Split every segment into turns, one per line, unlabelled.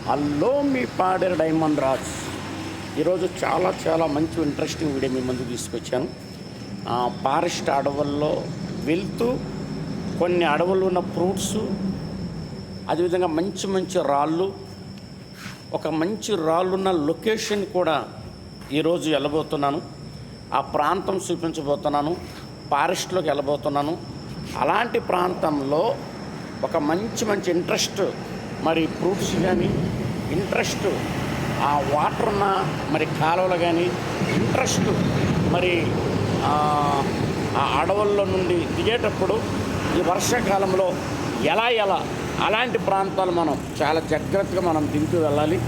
Hello, మీ Paderu diamond Raj. ఈరోజు చాలా మంచి ఇంట్రెస్టింగ్ వీడియో మీ ముందుకు తీసుకొచ్చాను. ఫారెస్ట్ అడవుల్లో వెళ్తూ కొన్ని అడవుల్లో ఉన్న ఫ్రూట్స్, అదేవిధంగా మంచి రాళ్ళు, ఒక మంచి రాళ్ళున్న లొకేషన్ కూడా ఈరోజు వెళ్ళబోతున్నాను. ఆ ప్రాంతం చూపించబోతున్నాను. ఫారెస్ట్లోకి వెళ్ళబోతున్నాను. అలాంటి ప్రాంతంలో ఒక మంచి ఇంట్రెస్ట్, మరి ఫ్రూట్స్ కానీ ఇంట్రెస్ట్, ఆ వాటర్ ఉన్న మరి కాలువలు కానీ ఇంట్రెస్ట్, మరి ఆ అడవుల్లో నుండి దిగేటప్పుడు ఈ వర్షాకాలంలో ఎలా అలాంటి ప్రాంతాలు మనం చాలా జాగ్రత్తగా మనం దిగుతూ వెళ్ళాలి.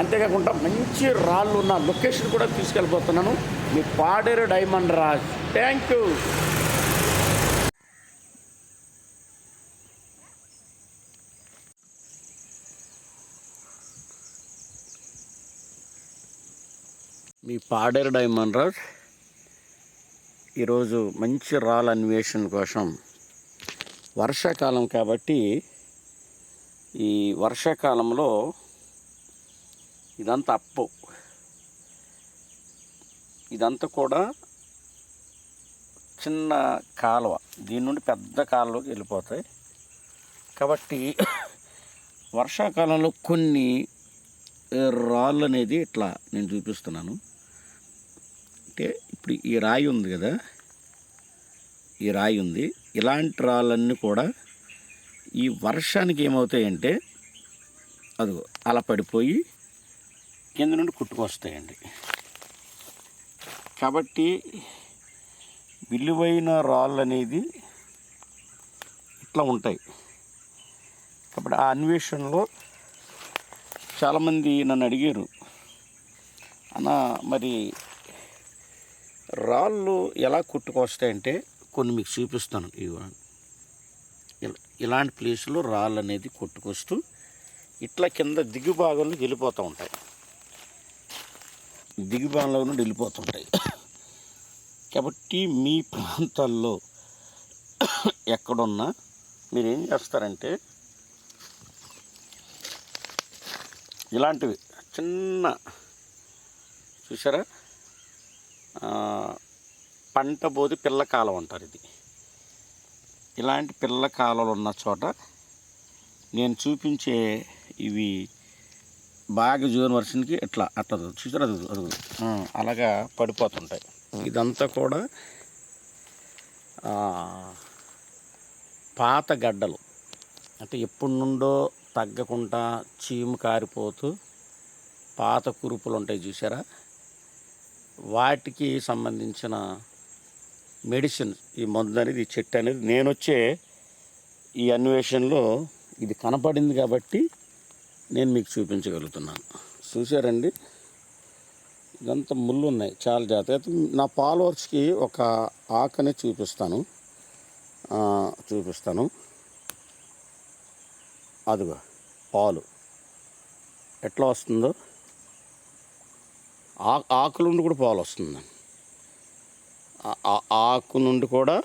అంతేకాకుండా మంచి రాళ్ళు ఉన్న లొకేషన్ కూడా తీసుకెళ్ళిపోతున్నాను. మీ Paderu diamond Raj. Thank you. మీ పాడేరు డైమండ్ రాజ్ ఈరోజు మంచి రాళ్ళ అన్వేషణ కోసం, వర్షాకాలం కాబట్టి ఈ వర్షాకాలంలో ఇదంతా ఇదంతా కూడా చిన్న కాలువ, దీని నుండి పెద్ద కాలువకి వెళ్ళిపోతాయి. కాబట్టి వర్షాకాలంలో కొన్ని రాళ్ళు అనేది ఇట్లా నేను చూపిస్తున్నాను. అంటే ఇప్పుడు ఈ రాయి ఉంది కదా, ఈ రాయి ఉంది. ఇలాంటి రాళ్ళన్నీ కూడా ఈ వర్షానికి ఏమవుతాయంటే అదిగో అలా పడిపోయి కింద నుండి కుట్టుకొస్తాయండి. కాబట్టి విలువైన రాళ్ళు అనేది ఇట్లా ఉంటాయి. కాబట్టి ఆ అన్వేషణలో చాలామంది నన్ను అడిగారు, అన్న మరి రాళ్ళు ఎలా కుట్టుకొస్తాయంటే కొన్ని మీకు చూపిస్తాను. ఇలాంటి ప్లేస్లో రాళ్ళు అనేది కొట్టుకొస్తూ ఇట్లా కింద దిగు భాగంలో వెళ్ళిపోతూ ఉంటాయి. దిగు భాగంలో నుండి వెళ్ళిపోతుంటాయి. కాబట్టి మీ ప్రాంతాల్లో ఎక్కడున్నా మీరు ఏం చేస్తారంటే ఇలాంటివి చిన్న చూసారా, పంట బోది పిల్ల కాలం అంటారు ఇది. ఇలాంటి పిల్ల కాలువలు ఉన్న చోట నేను చూపించే ఇవి బాగా జూన్ వర్షానికి అట్లా చూసారా, అదుగు అలాగా పడిపోతుంటాయి. ఇదంతా కూడా పాత గడ్డలు, అంటే ఎప్పటి నుండో తగ్గకుండా చీము కారిపోతూ పాత కురుపులు ఉంటాయి చూసారా, వాటికి సంబంధించిన మెడిసిన్, ఈ మందు అనేది, ఈ చెట్టు అనేది నేను వచ్చే ఈ అన్వేషణలో ఇది కనపడింది కాబట్టి నేను మీకు చూపించగలుగుతున్నాను. చూసారండి, ఇదంతా ముళ్ళు ఉన్నాయి, చాలా జాగ్రత్త. నా ఫాలోవర్స్కి ఒక ఆకనే చూపిస్తాను. అదిగో పాలు ఎట్లా వస్తుందో, ఆకు నుండి కూడా పాలు వస్తుంది. ఆకు నుండి కూడా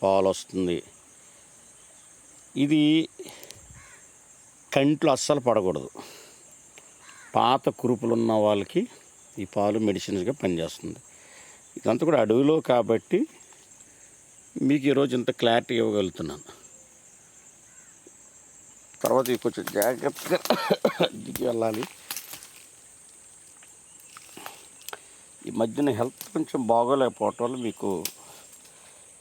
పాలు వస్తుంది. ఇది కంట్లో అస్సలు పడకూడదు. పాత కురుపులు ఉన్న వాళ్ళకి ఈ పాలు మెడిసిన్స్గా పనిచేస్తుంది. ఇదంతా కూడా అడవిలో కాబట్టి మీకు ఈరోజు ఇంత క్లారిటీ ఇవ్వగలుగుతున్నాను. తర్వాత కొంచెం జాగ్రత్తగా దిగి వెళ్ళాలి. ఈ మధ్యన హెల్త్ కొంచెం బాగోలేకపోవటం వల్ల మీకు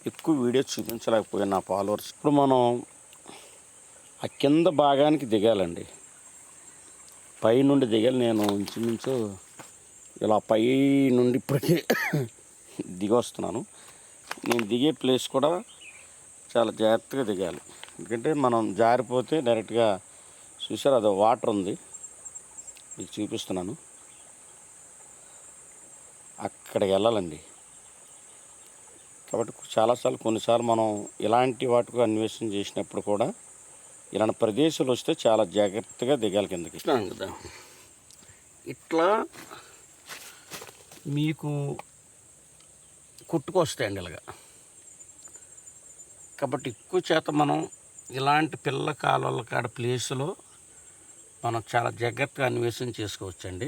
ఎక్కువ వీడియోస్ చూపించలేకపోయాను నా ఫాలోవర్స్. ఇప్పుడు మనం ఆ కింద భాగానికి దిగాలండి, పై నుండి దిగాలి. నేను ఇంచుమించు ఇలా పై నుండి ఇప్పటికీ దిగొస్తున్నాను. నేను దిగే ప్లేస్ కూడా చాలా జాగ్రత్తగా దిగాలి, ఎందుకంటే మనం జారిపోతే డైరెక్ట్గా చూసారు, అదో వాటర్ ఉంది, మీకు చూపిస్తున్నాను, అక్కడికి వెళ్ళాలండి. కాబట్టి కొన్నిసార్లు మనం ఇలాంటి వాటికి అన్వేషణ చేసినప్పుడు కూడా ఇలాంటి ప్రదేశాలు వస్తే చాలా జాగ్రత్తగా దిగాలి కిందకి కదా. ఇట్లా మీకు కుట్టుకొస్తాయండి ఇలాగా. కాబట్టి ఎక్కువ చేత మనం ఇలాంటి పిల్ల కాలువల కాడ ప్లేసులో మనం చాలా జాగ్రత్తగా అన్వేషణ చేసుకోవచ్చండి.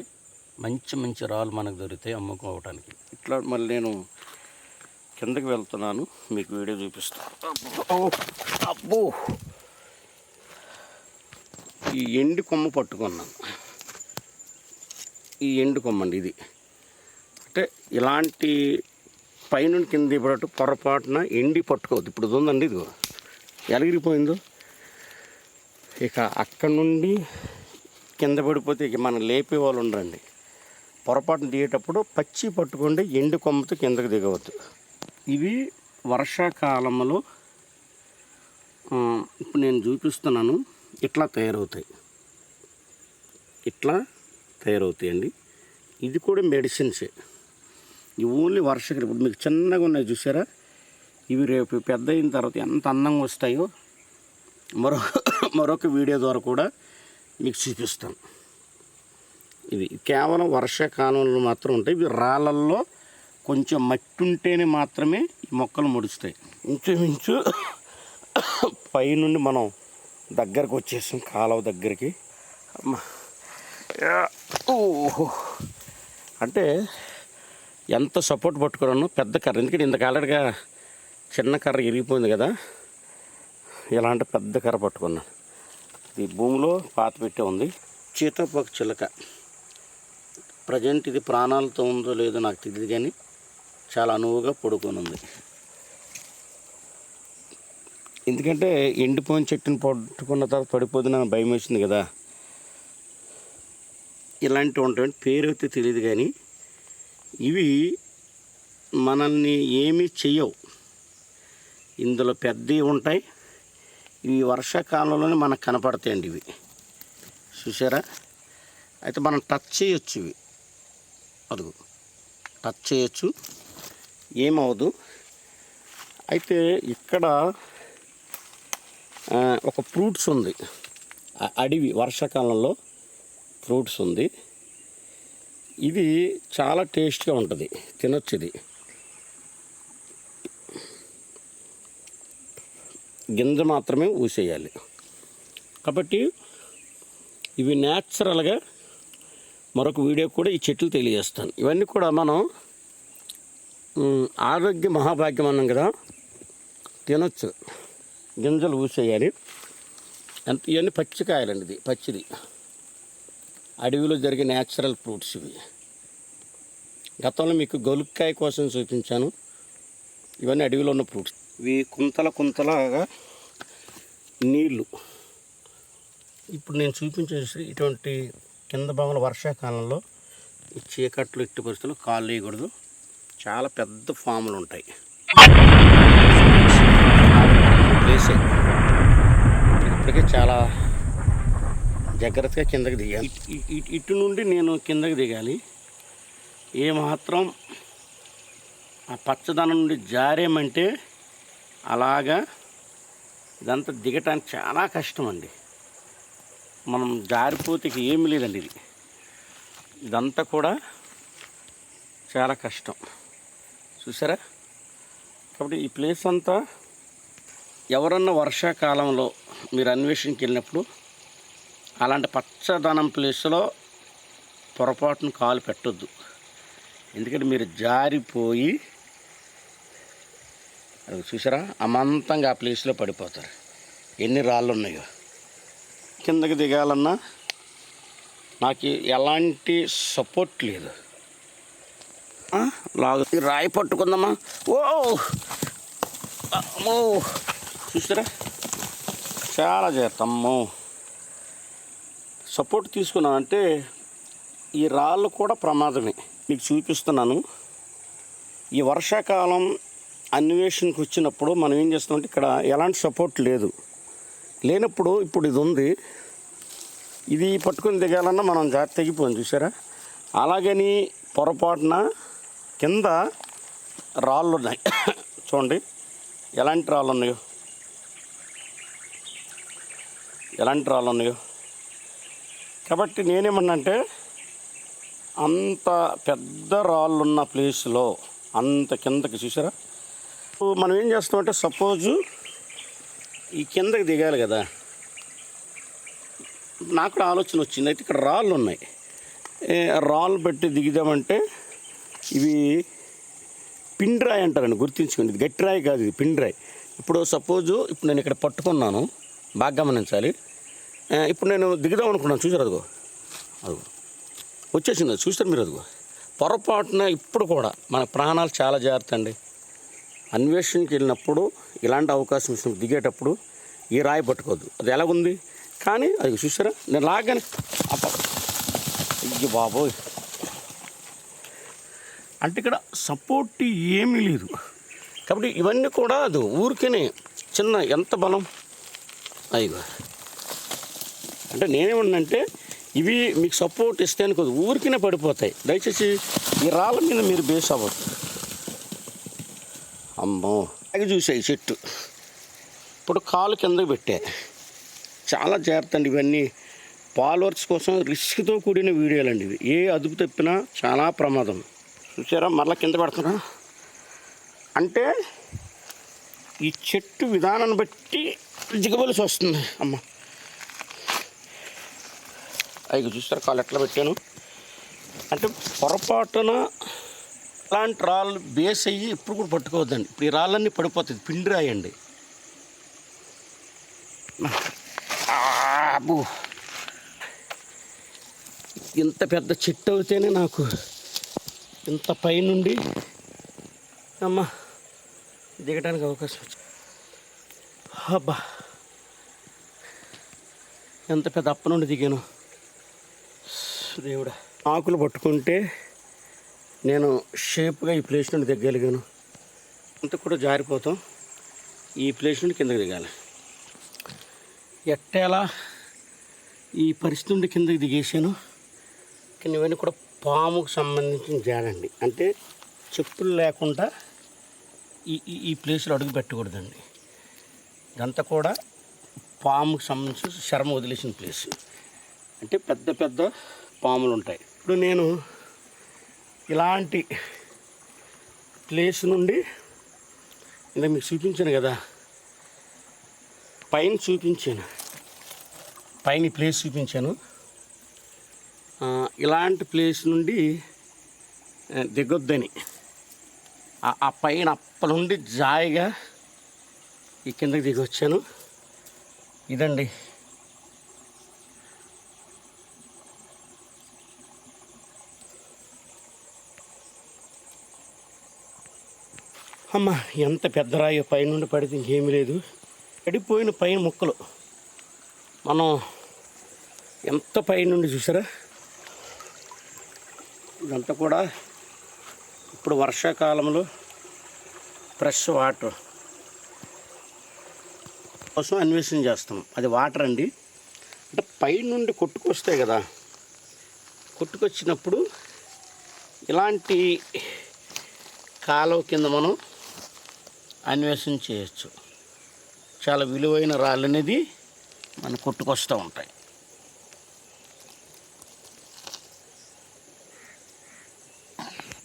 మంచి మంచి రాళ్ళు మనకు దొరుకుతాయి అమ్ముకోవడానికి. ఇట్లా మళ్ళీ నేను కిందకి వెళ్తున్నాను, మీకు వీడియో చూపిస్తాను. అబ్బో, ఈ ఎండు కొమ్మ పట్టుకున్నాను. ఈ ఎండు కొమ్మ అండి ఇది. అంటే ఇలాంటి పైనుండి కింద దిపడట్టు పొరపాటున ఎండి పట్టుకోవద్దు. ఇప్పుడు ఉందండి, ఇదిగో ఎలగిరిపోయిందో. ఇక అక్కడ నుండి కింద పడిపోతే ఇక మనం లేపే వాళ్ళు ఉండరండి. పొరపాటున దిగేటప్పుడు పచ్చి పట్టుకోండి, ఎండు కొమ్మతో కిందకు దిగవద్దు. ఇవి వర్షాకాలంలో ఇప్పుడు నేను చూపిస్తున్నాను, ఇట్లా తయారవుతాయి. ఇట్లా తయారవుతాయండి. ఇది కూడా మెడిసిన్సే. ఇవి ఓన్లీ వర్షకాలం. ఇప్పుడు మీకు చిన్నగా ఉన్నాయి చూసారా, ఇవి రేపు పెద్ద అయిన తర్వాత ఎంత అందంగా వస్తాయో మరొక వీడియో ద్వారా కూడా మీకు చూపిస్తాను. ఇది కేవలం వర్షాకాలంలో మాత్రం ఉంటాయి. ఇవి రాళ్ళల్లో కొంచెం మట్టి ఉంటేనే మాత్రమే ఈ మొక్కలు ముడుస్తాయి. ఇంచుమించు పైనుండి మనం దగ్గరకు వచ్చేసాం, కాలువ దగ్గరికి. ఓహో, అంటే ఎంత సపోర్ట్ పట్టుకున్నాను. పెద్ద కర్ర, ఎందుకంటే ఇంత ఆల్రెడీగా చిన్న కర్ర ఇరిగిపోయింది కదా, ఇలాంటి పెద్ద కర్ర పట్టుకున్నాను. ఇది భూమిలో పాత పెట్టే ఉంది. చీతపక్షి చిలక ప్రజెంట్ ఇది ప్రాణాలతో ఉందో లేదో నాకు తెలియదు, కానీ చాలా అనువుగా పడుకొని ఉంది. ఎందుకంటే ఎండిపోయిన చెట్టుని పట్టుకున్న తర్వాత పడిపోతుంది నాకు భయం వేసింది కదా. ఇలాంటివి ఉంటాయి, పేరు అయితే తెలియదు, కానీ ఇవి మనల్ని ఏమీ చెయ్యవు. ఇందులో పెద్దవి ఉంటాయి. ఇవి వర్షాకాలంలోనే మనకు కనపడతాయండి. ఇవి చూసారా, అయితే మనం టచ్ చేయొచ్చు. ఇవి అదుగు టచ్ చేయొచ్చు, ఏమవదు. అయితే ఇక్కడ ఒక ఫ్రూట్స్ ఉంది, అడవి వర్షాకాలంలో ఫ్రూట్స్ ఉంది. ఇది చాలా టేస్ట్గా ఉంటుంది, తినొచ్చు. ఇది గింజ మాత్రమే ఊసేయాలి. కాబట్టి ఇవి న్యాచురల్గా మరొక వీడియో కూడా ఈ చెట్లు తెలియజేస్తాను. ఇవన్నీ కూడా మనం ఆరోగ్య మహాభాగ్యం అన్నాం కదా, తినొచ్చు, గింజలు ఊసేయాలి. ఎంత ఇవన్నీ పచ్చికాయలండి, ఇది పచ్చిది, అడవిలో జరిగే న్యాచురల్ ఫ్రూట్స్ ఇవి. గతంలో మీకు గొలుక్కాయ కోసం చూపించాను. ఇవన్నీ అడవిలో ఉన్న ఫ్రూట్స్. ఇవి కుంతలగా నీళ్ళు. ఇప్పుడు నేను చూపించేసి ఇటువంటి కింద భాగంలో వర్షాకాలంలో ఈ చీకట్లు ఎట్టి పరిస్థితుల్లో కాళ్ళు వేయకూడదు. చాలా పెద్ద ఫాములు ఉంటాయి. ప్లేసే ఇప్పటికే చాలా జాగ్రత్తగా కిందకి దిగాలి. ఇటు నుండి నేను కిందకి దిగాలి. ఏమాత్రం ఆ పచ్చదనం నుండి జారేమంటే అలాగా ఇదంతా దిగటానికి చాలా కష్టం అండి. మనం జారిపోతే ఏమీ లేదండి. ఇదంతా కూడా చాలా కష్టం, చూసారా. కాబట్టి ఈ ప్లేస్ అంతా ఎవరన్నా వర్షాకాలంలో మీరు అన్వేషణకి వెళ్ళినప్పుడు అలాంటి పచ్చదనం ప్లేస్లో పొరపాటును కాలు పెట్టొద్దు. ఎందుకంటే మీరు జారిపోయి అది చూసారా అమాంతంగా ఆ ప్లేస్లో పడిపోతారు. ఎన్ని రాళ్ళు ఉన్నాయో. కిందకి దిగాలన్నా నాకు ఎలాంటి సపోర్ట్ లేదు. లాగు రాయి పట్టుకుందామా. అమ్మో, చూసారా చాలా చేస్తాము. సపోర్ట్ తీసుకున్నామంటే ఈ రాళ్ళు కూడా ప్రమాదమే. మీకు చూపిస్తున్నాను. ఈ వర్షాకాలం అన్వేషణకు వచ్చినప్పుడు మనం ఏం చేస్తామంటే ఇక్కడ ఎలాంటి సపోర్ట్ లేనప్పుడు ఇప్పుడు ఇది ఉంది, ఇది పట్టుకుని దిగాలన్నా మనం జాగ్రత్త తెగిపోయింది, చూసారా. అలాగని పొరపాటున కింద రాళ్ళు ఉన్నాయి. చూడండి ఎలాంటి రాళ్ళు ఉన్నాయో. కాబట్టి నేనేమన్నంటే అంత పెద్ద రాళ్ళున్న ప్లేస్లో అంత కిందకి చూసారా. మనం ఏం చేస్తామంటే సపోజు ఈ కిందకి దిగాలి కదా, నాకు కూడా ఆలోచన వచ్చింది. అయితే ఇక్కడ రాళ్ళు ఉన్నాయి, రాళ్ళు పెట్టి దిగుదామంటే ఇవి పిండిరాయి అంటారండి, గుర్తుంచుకోండి. ఇది గట్టి రాయి కాదు, ఇది పిండిరాయి. ఇప్పుడు సపోజు ఇప్పుడు నేను ఇక్కడ పట్టుకున్నాను, బాగా గమనించాలి. ఇప్పుడు నేను దిగుదాం అనుకున్నాను, చూసారు అదిగో అదిగో వచ్చేసింది, అది చూస్తారు మీరు. అదిగో పొరపాటున ఇప్పుడు కూడా మన ప్రాణాలు చాలా జాగ్రత్త అండి. అన్వేషణకి వెళ్ళినప్పుడు ఇలాంటి అవకాశం ఇచ్చినప్పుడు దిగేటప్పుడు ఈ రాయి పట్టుకోవద్దు. అది ఎలాగుంది కానీ అది చూసారా, నేను లాగానే అప్ప అయ్యి బాబోయ్. అంటే ఇక్కడ సపోర్ట్ ఏమీ లేదు కాబట్టి ఇవన్నీ కూడా అది ఊరికేనే చిన్న ఎంత బలం అయ్యో. అంటే నేనేమన్నంటే ఇవి మీకు సపోర్ట్ ఇస్తే అనుకోదు, ఊరికినే పడిపోతాయి. దయచేసి ఈ రాళ్ళ మీద మీరు బేస్ అవ్వద్దు. అమ్మో అది చూసాయి చెట్టు, ఇప్పుడు కాలు కిందకి పెట్టా. చాలా జాగ్రత్త అండి ఇవన్నీ. ఫాలోవర్స్ కోసం రిస్క్తో కూడిన వీడియోలు అండి ఇవి. ఏ అదుపు తప్పినా చాలా ప్రమాదం. చూసారా మరలా కింద పెడుతున్నా. అంటే ఈ చెట్టు విధానాన్ని బట్టి దిగవలసి వస్తుంది. అమ్మ అవి చూసారా కాలు ఎట్లా పెట్టాను. అంటే పొరపాటున అలాంటి రాళ్ళు బేస్ అయ్యి ఇప్పుడు కూడా పట్టుకోవద్దండి. ఇప్పుడు ఈ రాళ్ళన్నీ పడిపోతుంది, పిండి రాయండి. అబ్బో ఇంత పెద్ద చెట్టు అవుతేనే నాకు ఇంత పైనుండి అమ్మ దిగడానికి అవకాశం వచ్చింది. అబ్బా ఎంత పెద్ద అప్ప నుండి దిగాను దేవుడా. ఆకులు పట్టుకుంటే నేను షేప్గా ఈ ప్లేస్ నుండి దిగగలిగాను. అంత కూడా జారిపోతాం. ఈ ప్లేస్ నుండి కిందకి దిగాలి. ఎట్టేలా ఈ పరిస్థితి నుండి కిందకి దిగేసాను. కానీ ఇవన్నీ కూడా పాముకు సంబంధించిన జాడండి. అంటే చెప్పులు లేకుండా ఈ ప్లేస్లో అడుగు పెట్టకూడదండి. ఇదంతా కూడా పాముకు సంబంధించిన శర్మ వదిలేసిన ప్లేస్. అంటే పెద్ద పెద్ద పాములు ఉంటాయి. ఇప్పుడు నేను ఇలాంటి ప్లేస్ నుండి ఇలా మీకు చూపించాను కదా, పైన చూపించాను, పైన ప్లేస్ చూపించాను. ఇలాంటి ప్లేస్ నుండి దిగొద్దని ఆ పైన అప్ప నుండి జాయిగా ఈ కిందకి దిగి వచ్చాను. ఇదండి అమ్మ ఎంత పెద్ద రాయి పైనుండి పడితే ఇంకేమీ లేదు. పడిపోయిన పైన ముక్కలు మనం ఎంత పైనుండి చూసారా. ఇదంతా కూడా ఇప్పుడు వర్షాకాలంలో ఫ్రెష్ వాటర్ కోసం అన్వేషణ చేస్తాం. అది వాటర్ అండి. అంటే పైనుండి కొట్టుకొస్తాయి కదా, కొట్టుకొచ్చినప్పుడు ఇలాంటి కాలువ కింద మనం అన్వేషణ చేయొచ్చు. చాలా విలువైన రాళ్ళు అనేది మన కొట్టుకొస్తూ ఉంటాయి.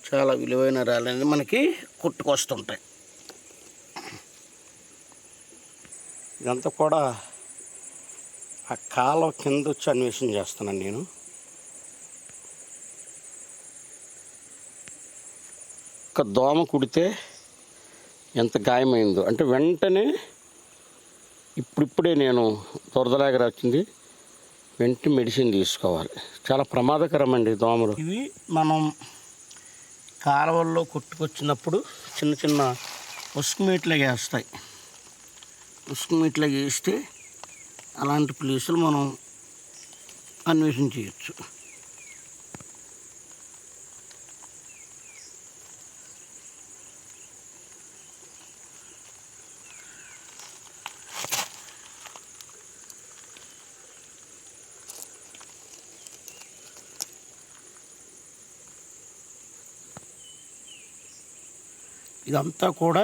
చాలా విలువైన రాళ్ళు అనేది మనకి కొట్టుకొస్తుంటాయి. ఇదంతా కూడా ఆ కాలువ కింద వచ్చి అన్వేషణ చేస్తున్నాను నేను. ఒక దోమ కుడితే ఎంత గాయమైందో, అంటే వెంటనే ఇప్పుడిప్పుడే నేను దురదలాగా వచ్చింది, వెంటనే మెడిసిన్ తీసుకోవాలి. చాలా ప్రమాదకరమండి దోమలు. ఇవి మనం కాలువల్లో కొట్టుకొచ్చినప్పుడు చిన్న చిన్న ఉసుకుమీట్లాగా వేస్తాయి. ఉసుకుమీట్లాగా వేస్తే అలాంటి ప్లేసులు మనం అన్వేషణ చేయొచ్చు. ఇదంతా కూడా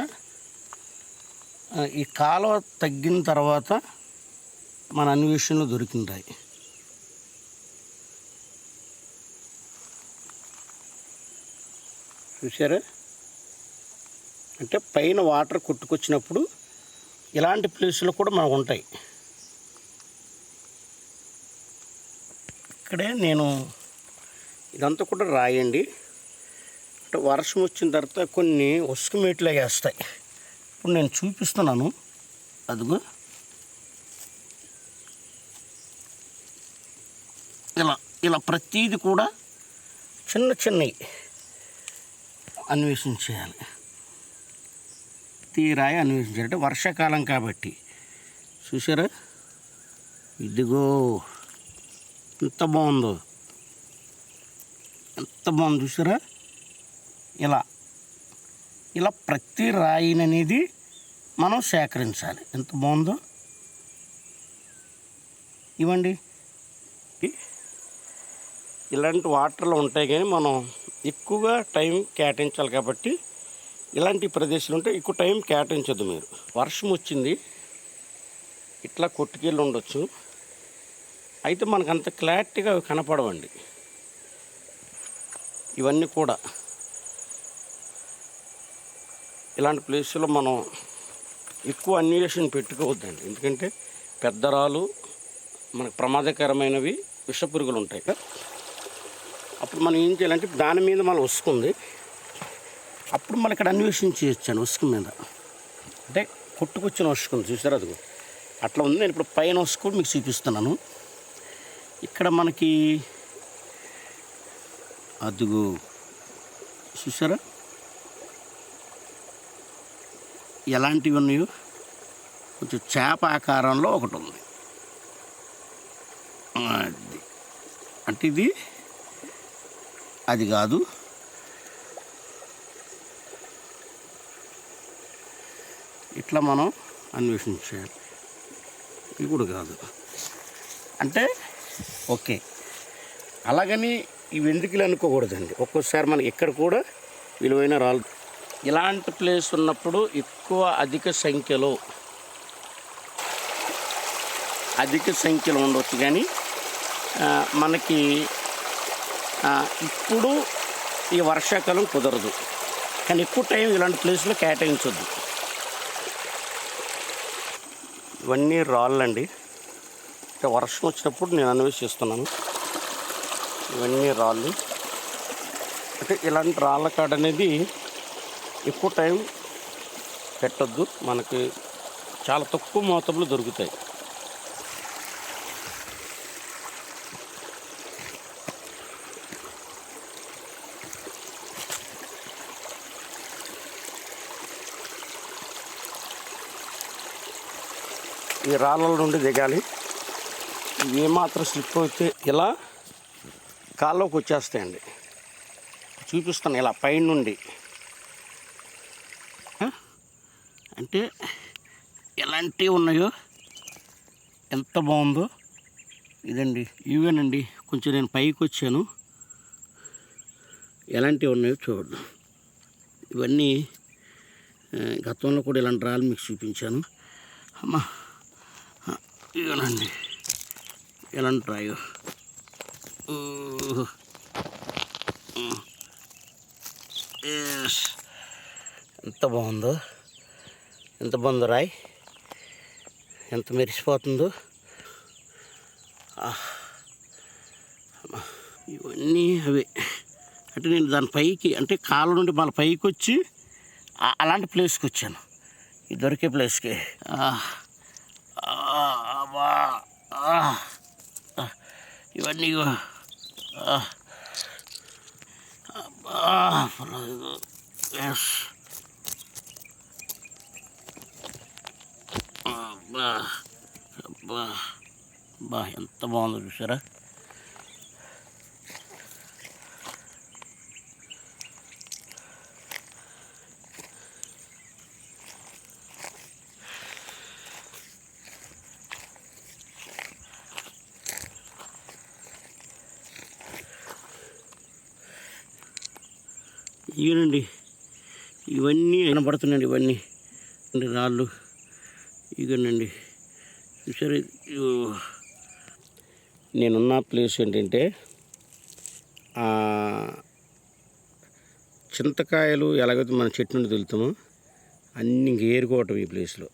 ఈ కాలువ తగ్గిన తర్వాత మన అన్వేషణలో దొరికింటాయి. చూసారా, అంటే పైన వాటర్ కొట్టుకొచ్చినప్పుడు ఇలాంటి ప్లేసులు కూడా మనకు ఉంటాయి. ఇక్కడే నేను ఇదంతా కూడా రాయండి. అంటే వర్షం వచ్చిన తర్వాత కొన్ని ఉసుక మేట్లు వేస్తాయి. ఇప్పుడు నేను చూపిస్తున్నాను. అదిగో ఇలా ఇలా ప్రతీది కూడా చిన్న చిన్నవి అన్వేషించేయాలి. తీరాయి అన్వేషించాలి. అంటే వర్షాకాలం కాబట్టి చూసారా, ఇదిగో ఎంత బాగుందో, ఎంత బాగుంది చూసారా. ఇలా ఇలా ప్రతి రాయిననేది మనం సేకరించాలి. ఎంత బాగుందో ఇవ్వండి. ఇలాంటి వాటర్లో ఉంటాయి కానీ మనం ఎక్కువగా టైం కేటాయించాలి. కాబట్టి ఇలాంటి ప్రదేశాలు ఉంటే ఎక్కువ టైం కేటాయించద్దు మీరు. వర్షం వచ్చింది ఇట్లా కొట్టుకెళ్ళి ఉండొచ్చు, అయితే మనకు అంత క్లారిటీగా అవి కనపడవండి. ఇవన్నీ కూడా ఇలాంటి ప్లేస్లో మనం ఎక్కువ అన్వేషణ పెట్టుకోవద్దండి. ఎందుకంటే పెద్ద రాళ్ళు మనకు ప్రమాదకరమైనవి, విషపురుగులు ఉంటాయి కదా. అప్పుడు మనం ఏం చేయాలంటే దాని మీద మనం ఉసుకుంది, అప్పుడు మనం ఇక్కడ అన్వేషణ చేయొచ్చాను. ఉసుకు మీద అంటే కొట్టుకొచ్చిన ఉసుకుంది చూసారు, అదిగో అట్లా ఉంది. నేను ఇప్పుడు పైన ఉసుకు మీకు చూపిస్తున్నాను. ఇక్కడ మనకి అదిగో చూసారా ఎలాంటివి ఉన్నాయో. కొంచెం చేప ఆకారంలో ఒకటి ఉంది. అది అంటే ఇది అది కాదు, ఇట్లా మనం అన్వేషించాలి. ఇది కూడా కాదు అంటే ఓకే. అలాగని ఇవి ఎందుకు అనుకోకూడదండి. ఒక్కోసారి మనకి ఇక్కడ కూడా విలువైన రాళ్ళు. ఇలాంటి ప్లేస్ ఉన్నప్పుడు ఎక్కువ అధిక సంఖ్యలో ఉండవచ్చు. కానీ మనకి ఇప్పుడు ఈ వర్షాకాలం కుదరదు, కానీ ఎక్కువ టైం ఇలాంటి ప్లేస్లో కేటాయించొద్దు. ఇవన్నీ రాళ్ళండి. అంటే వర్షం వచ్చినప్పుడు నేను అన్వేషిస్తున్నాను. ఇవన్నీ రాళ్ళు. అంటే ఇలాంటి రాళ్ళ కాడ అనేది ఎక్కువ టైం పెట్టద్దు, మనకి చాలా తక్కువ మోతాదులో దొరుకుతాయి. ఈ రాళ్ళ నుండి దిగాలి. ఏమాత్రం స్లిప్ అయితే ఇలా కాళ్ళలోకి వచ్చేస్తాయండి. చూపిస్తాను ఇలా పైన నుండి. అంటే ఎలాంటివి ఉన్నాయో, ఎంత బాగుందో ఇదండి. ఇవేనండి. కొంచెం నేను పైకి వచ్చాను, ఎలాంటివి ఉన్నాయో చూద్దాం. ఇవన్నీ గతంలో కూడా ఇలాంటి రాళ్ళు మీకు చూపించాను. అమ్మా ఇవేనండి ఎలాంటి రాయో. ఎంత బాగుందో, ఎంత బాగుందో రాయి, ఎంత మెరిసిపోతుందో. ఇవన్నీ అవే. అంటే నేను దాని పైకి అంటే కాళ్ళ నుండి మళ్ళీ పైకి వచ్చి అలాంటి ప్లేస్కి వచ్చాను, ఈ దొరికే ప్లేస్కి. ఇవన్నీ ఎంత బాగుందో చూసారా. ఇవేనండి, ఇవన్నీ కనపడుతున్నాయండి. ఇవన్నీ రాళ్ళు ఇవేనండి చూసారు. నేనున్న ప్లేస్ ఏంటంటే చింతకాయలు ఎలాగైతే మన చెట్టు నుండి తెలుతామో అన్నీ ఇంక ఏరుకోవటం. ఈ ప్లేస్లో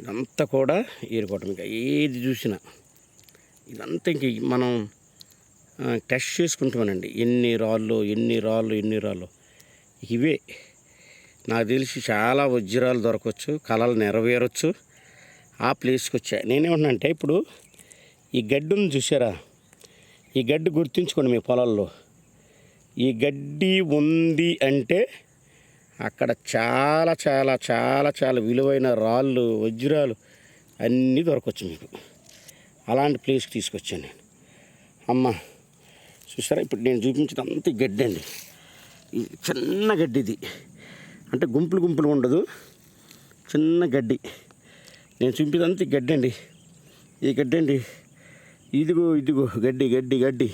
ఇదంతా కూడా ఏరుకోవటం. ఇంకా ఏది చూసినా ఇదంతా ఇంక మనం టెస్ట్ చేసుకుంటామనండి. ఎన్ని రాళ్ళు ఇవే నాకు తెలిసి చాలా వజ్రాలు దొరకవచ్చు, కళలు నెరవేరవచ్చు. ఆ ప్లేస్కి వచ్చా. నేనేమంటున్నానంటే ఇప్పుడు ఈ గడ్డి ఉంది చూసారా, ఈ గడ్డి గుర్తుంచుకోండి. మీ పొలాల్లో ఈ గడ్డి ఉంది అంటే అక్కడ చాలా చాలా చాలా చాలా విలువైన రాళ్ళు, వజ్రాలు అన్నీ దొరకవచ్చు మీకు. అలాంటి ప్లేస్కి తీసుకొచ్చాను నేను. అమ్మ చూసారా, ఇప్పుడు నేను చూపించినంత గడ్డి అండి. ఈ చిన్న గడ్డి ఇది, అంటే గుంపులు ఉండదు, చిన్న గడ్డి. నేను చూపించినంత గడ్డి అండి. ఈ గడ్డి అండి, ఇదిగో గడ్డి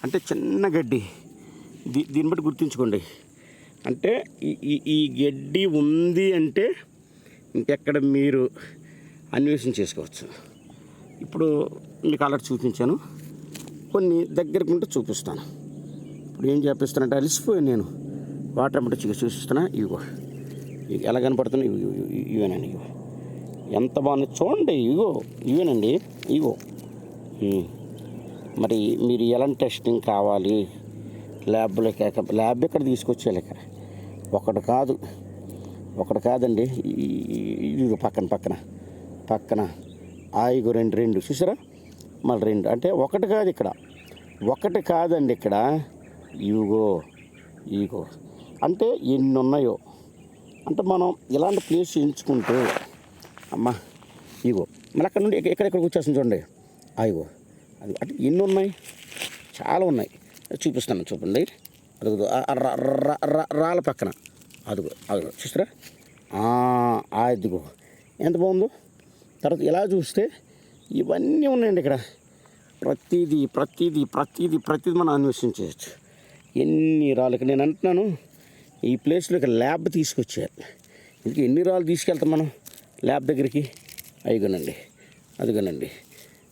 అంటే చిన్న గడ్డి. దీన్ని బట్టి గుర్తుంచుకోండి. అంటే ఈ గడ్డి ఉంది అంటే ఇంకెక్కడ మీరు అన్వేషణ చేసుకోవచ్చు. ఇప్పుడు మీకు ఆల్రెడీ చూపించాను, కొన్ని దగ్గరకు ఉంటే చూపిస్తాను. ఇప్పుడు ఏం చేపిస్తానంటే అలసిపోయాను నేను. వాటర్ అమ్మట చూపిస్తున్నా. ఇగో ఎలా కనపడుతున్నాయి, ఇవేనండి. ఇగో ఎంత బాగుంది చూడండి. ఇవేనండి. ఇగో మరి మీరు ఎలాంటి టెస్టింగ్ కావాలి, ల్యాబ్ ఎక్కడ తీసుకొచ్చేలేక ఒకటి కాదండి. ఇదిగో పక్కన ఇగో రెండు చూసారా, మళ్ళీ రెండు. అంటే ఒకటి కాదండి ఇక్కడ. ఇగో అంటే ఎన్ని ఉన్నాయో. అంటే మనం ఇలాంటి ప్లేస్ ఎంచుకుంటే అమ్మా ఇగో మళ్ళీ అక్కడ నుండి ఎక్కడెక్కడికి వచ్చేస్తుంది చూడండి. ఇగో అది అంటే ఎన్ని ఉన్నాయి, చాలా ఉన్నాయి. చూపిస్తాను చూడండి. అదిగో రాళ్ళ పక్కన అదిగో చూస్తారా, అదిగో ఎంత బాగుందో. తర్వాత ఇలా చూస్తే ఇవన్నీ ఉన్నాయండి ఇక్కడ. ప్రతిదీ మనం అన్వేషించవచ్చు. ఎన్ని రాళ్ళకి నేను అంటున్నాను, ఈ ప్లేస్లోకి ల్యాబ్ తీసుకొచ్చారు. ఇందుకు ఎన్ని రాళ్ళు తీసుకెళ్తాం మనం ల్యాబ్ దగ్గరికి? అదిగోనండి.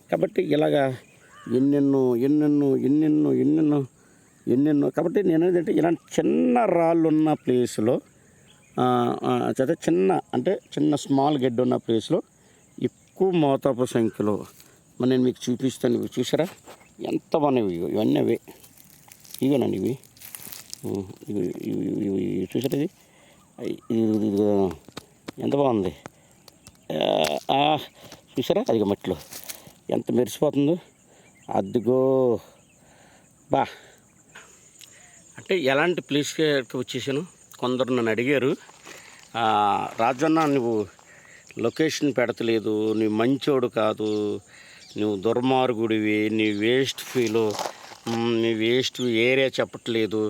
కాబట్టి ఇలాగా ఎన్నెన్నో. కాబట్టి నేను ఏంటంటే ఇలాంటి చిన్న రాళ్ళు ఉన్న ప్లేస్లో, చిన్న స్మాల్ గడ్డి ఉన్న ప్లేస్లో ఎక్కువ మోతాదు సంఖ్యలో మరి నేను మీకు చూపిస్తాను. ఇవి చూసారా ఎంత బాగున్నాయి. ఇవన్నీ అవే. ఇవేనండి ఇవి చూసారా, ఇది ఎంత బాగుంది. చూసారా అది మట్టిలో ఎంత మెరిసిపోతుందో. అదిగో అంటే ఎలాంటి ప్లేస్కి వచ్చేసాను. కొందరు నన్ను అడిగారు, రాజన్న నువ్వు లొకేషన్ పెడతలేదు, నువ్వు మంచోడు కాదు, నువ్వు దుర్మార్గుడివి, నీ వేస్ట్ ఫీలు, నీ వేస్ట్ ఏరియా చెప్పట్లేదు,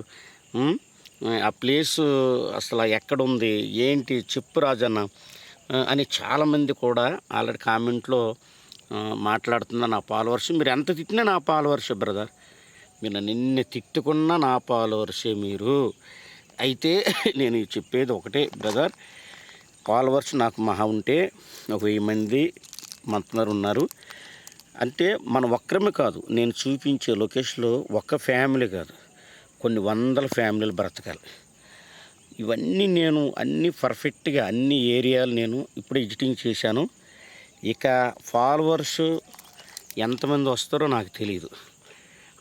ఆ ప్లేసు అసలు ఎక్కడుంది ఏంటి చెప్పు రాజన్న అని చాలామంది కూడా ఆల్రెడీ కామెంట్లో మాట్లాడుతున్నా. నా ఫాలోవర్స్ మీరు ఎంత తిట్టినా నా ఫాలోవర్స్ బ్రదర్, మీరు నన్ను నిన్ను తిట్టుకున్నా నా ఫాలోవర్సే మీరు. అయితే నేను చెప్పేది ఒకటే బ్రదర్, ఫాలోవర్స్ నాకు మహా ఉంటే 1000 మంది మంత్రులు ఉన్నారు. అంటే మన ఒక్కరమే కాదు, నేను చూపించే లొకేషన్లో ఒక్క ఫ్యామిలీ కాదు, కొన్ని వందల ఫ్యామిలీలు బ్రతకాలి. ఇవన్నీ నేను అన్నీ పర్ఫెక్ట్గా అన్ని ఏరియాలు నేను ఇప్పుడు ఎడిటింగ్ చేశాను. ఇక ఫాలోవర్స్ ఎంతమంది వస్తారో నాకు తెలియదు.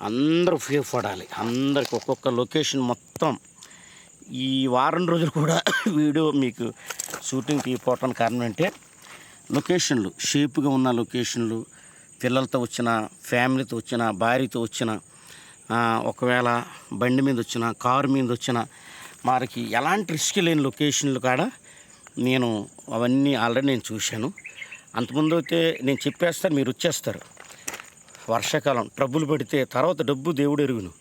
అందరూ ఉపయోగపడాలి. అందరికి ఒక్కొక్క లొకేషన్ మొత్తం ఈ వారం రోజులు కూడా వీడియో మీకు షూటింగ్ తీయపోవటానికి కారణం అంటే లొకేషన్లు, షేప్గా ఉన్న లొకేషన్లు, పిల్లలతో వచ్చిన, ఫ్యామిలీతో వచ్చిన, భార్యతో వచ్చిన, ఒకవేళ బండి మీద వచ్చిన, కారు మీద వచ్చిన, వారికి ఎలాంటి రిస్క్ లేని లొకేషన్లు కాడ నేను అవన్నీ ఆల్రెడీ నేను చూశాను. అంతకుముందు అయితే నేను చెప్పేస్తాను, మీరు వచ్చేస్తారు. వర్షాకాలం ట్రబుల్ పడితే తర్వాత డబ్బు దేవుడు ఎరుగును.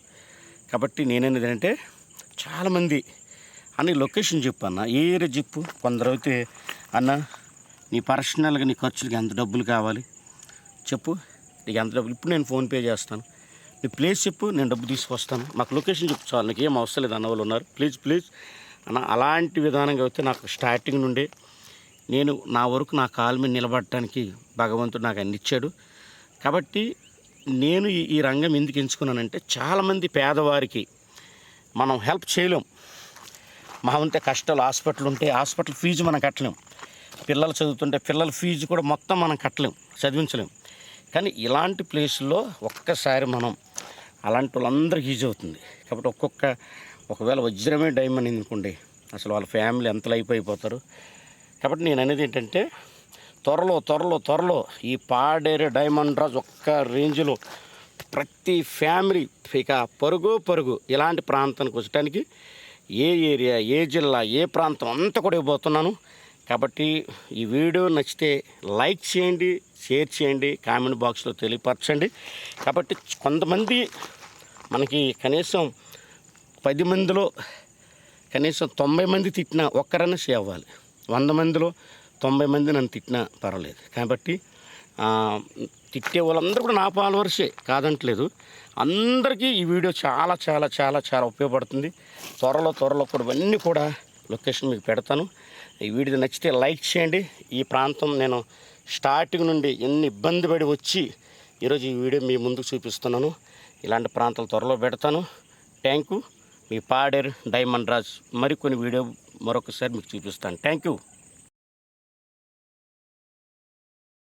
కాబట్టి నేనేది అంటే చాలామంది అన్న లొకేషన్ చెప్పు అన్న, ఏ ఏరియా చెప్పు. కొందరు అయితే అన్న నీ పర్సనల్గా నీ ఖర్చులకి ఎంత డబ్బులు కావాలి చెప్పు, నీకు ఎంత డబ్బులు, ఇప్పుడు నేను ఫోన్పే చేస్తాను, నీ ప్లేస్ చెప్పు, నేను డబ్బు తీసుకొస్తాను, మాకు లొకేషన్ చెప్పు చాలు, నాకు ఏం అవసరం లేదు అన్న వాళ్ళు ఉన్నారు. ప్లీజ్ అన్న అలాంటి విధానంగా అయితే నాకు స్టార్టింగ్ నుండే నేను నా వరకు నా కాలు మీద నిలబడటానికి భగవంతుడు నాకు అందించాడు. కాబట్టి నేను ఈ రంగం ఎందుకు ఎంచుకున్నానంటే చాలామంది పేదవారికి మనం హెల్ప్ చేయలేం. మా ఉంటే కష్టాలు, హాస్పిటల్ ఉంటే హాస్పిటల్ ఫీజు మనం కట్టలేం, పిల్లలు చదువుతుంటే పిల్లల ఫీజు కూడా మొత్తం మనం కట్టలేం, చదివించలేం. కానీ ఇలాంటి ప్లేసుల్లో ఒక్కసారి మనం అలాంటి వాళ్ళందరికీ యూజ్ అవుతుంది. కాబట్టి ఒకవేళ వజ్రమే డైమండ్ అనుకోండి, అసలు వాళ్ళ ఫ్యామిలీ ఎంతలో అయిపోతారు. కాబట్టి నేను అనేది ఏంటంటే త్వరలో ఈ పాడేరు డైమండ్ రాజ్ ఒక్క రేంజ్లో ప్రతి ఫ్యామిలీ ఇక పరుగు ఇలాంటి ప్రాంతానికి వచ్చడానికి ఏ ఏరియా, ఏ జిల్లా, ఏ ప్రాంతం అంతా కూడా ఇవ్వబోతున్నాను. కాబట్టి ఈ వీడియో నచ్చితే లైక్ చేయండి, షేర్ చేయండి, కామెంట్ బాక్స్లో తెలియపరచండి. కాబట్టి కొంతమంది మనకి కనీసం 10 మందిలో కనీసం 90 మంది తిట్టినా ఒక్కరన్నా సేవ్ అవ్వాలి. 100 మందిలో 90 మంది నన్ను తిట్టినా పర్వాలేదు. కాబట్టి తిట్టే వాళ్ళందరూ కూడా నా ఫాలోవర్సే, కాదంటలేదు. అందరికీ ఈ వీడియో చాలా చాలా చాలా చాలా ఉపయోగపడుతుంది. త్వరలో కూడా ఇవన్నీ కూడా లొకేషన్ మీకు పెడతాను. ఈ వీడియో నచ్చితే లైక్ చేయండి. ఈ ప్రాంతం నేను స్టార్టింగ్ నుండి ఎన్ని ఇబ్బంది పడి వచ్చి ఈరోజు ఈ వీడియో మీ ముందుకు చూపిస్తున్నాను. ఇలాంటి ప్రాంతాలు త్వరలో పెడతాను. Thank you. మీ పాడేరు డైమండ్ రాజ్ మరికొన్ని వీడియో మరొకసారి మీకు చూపిస్తాను. Thank you.